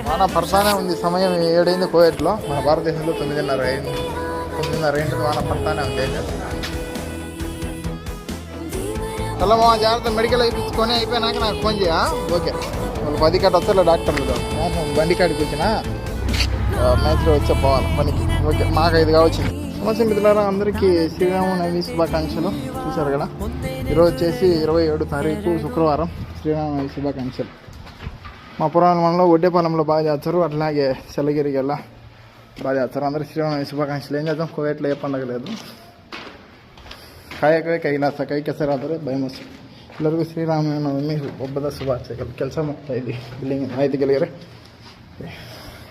వాన పడతానే ఉంది. సమయం 7 అయింది కోయట్లో. మన భారతదేశంలో 9:30 అయింది. 9:30 అయింది. వాన పడతానే ఉంది. హలో మా జాగ్రత్త, మెడికల్ అయిపించుకొని అయిపోయినాక నాకు ఫోన్ చేయ. ఓకే, వాళ్ళు 10 కాడ వస్తారు డాక్టర్లు. బండి కాడికి వచ్చిన మ్యాచ్లో వచ్చే పోవాలి పనికి. ఓకే, మాకు 5గా వచ్చింది. సమస్య మిత్రులారా, అందరికీ శ్రీరామనవమి శుభాకాంక్షలు. చూశారు కదా, ఈరోజు వచ్చేసి 27 తారీఖు శుక్రవారం. శ్రీరామనవమి శుభాకాంక్షలు. మా పురాణ మండలంలో ఒడ్డేపాలెంలో బాగా చేస్తారు, అట్లాగే సెలగిరిగల్లా బాగా చేస్తారు. అందరికీ శ్రీరామనవమి శుభాకాంక్షలు. ఏం చేద్దాం, కువైట్లో ఏ పండగ లేదు. ಕಾಯಕವೇ ಕೈಲಾಸ ಕೈ ಕೆಸರಾದರೆ ಭಯಮಸ್ಸು. ಎಲ್ಲರಿಗೂ ಶ್ರೀರಾಮನವಮಿ ಹಬ್ಬದ ಶುಭಾಶಯಗಳು. ಕೆಲಸ ಮಾಡ್ತಾ ಇದ್ವಿ ಬಿಲ್ಡಿಂಗ್ ಆಯ್ತು ಗೆಳೆಯರೆ,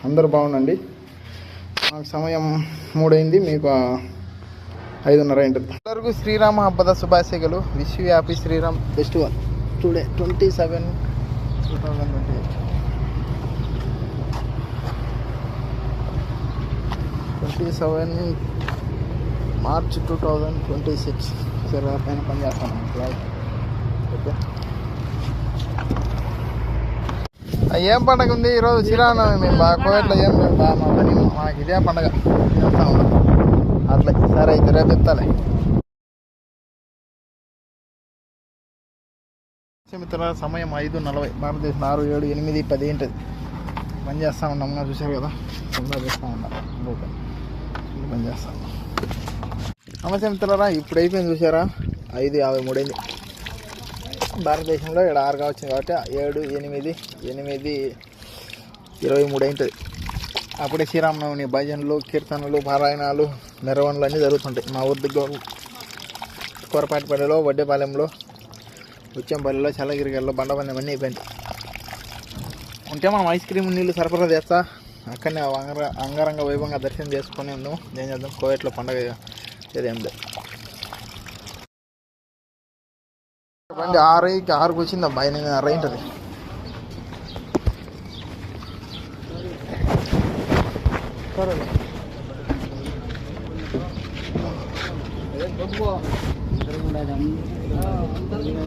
అందరూ బాగుండండి. మాకు సమయం 3 అయింది, మీకు 5:30 అయింటుంది. ಎಲ್ಲರಿಗೂ శ్రీరామ ಹಬ್ಬದ ಶುಭಾಶಯಗಳು. Wish you happy Sriram festival today 27 March 2026. సరే, పైన పని చేస్తాను. ఓకే, ఏం పండగ ఉంది ఈరోజు? శ్రీరామనవమి. మేము బాగా కోయట్లో ఏం మా పని మాకు ఇదే పండగ చేస్తా ఉన్నాం. అట్లా సరే అయితే రేపు చెప్తాలే. మిత్రుల సమయం 5:40. భారతదేశం 6, 7, 8, 10 ఉంటుంది. పని చేస్తూ ఉన్నాం. చూసారు కదా, తొందరగా చేస్తూ ఉన్నాం. ఓకే, పని చేస్తాం. నమస్తే మిత్రులారా, ఇప్పుడు అయిపోయింది. చూసారా, 5:53 అయింది. భారతదేశంలో 6గా వచ్చింది కాబట్టి 7, 8, 23 అవుతుంది. అప్పుడే శ్రీరామనవమి భజనలు, కీర్తనలు, పారాయణాలు, మెరవణలు అన్నీ జరుగుతుంటాయి. మా ఊరి కోరపాటిపల్లిలో, వడ్డేపాలెంలో, ఉచ్చంపల్లిలో, చల్లగిరిగల్లో బండపందెం అన్నీ అయిపోయింది. ఉంటే మనం ఐస్ క్రీమ్ నీళ్ళు సరఫరా చేస్తా అక్కడనే అంగరంగ వైభవంగా దర్శనం చేసుకొని ఉన్నాము. ఏం చేద్దాం, కోయట్లో పండగ ఏం లేదు. బండి 6కి వచ్చింది. అబ్బాయి 8:30 ఉంటుంది.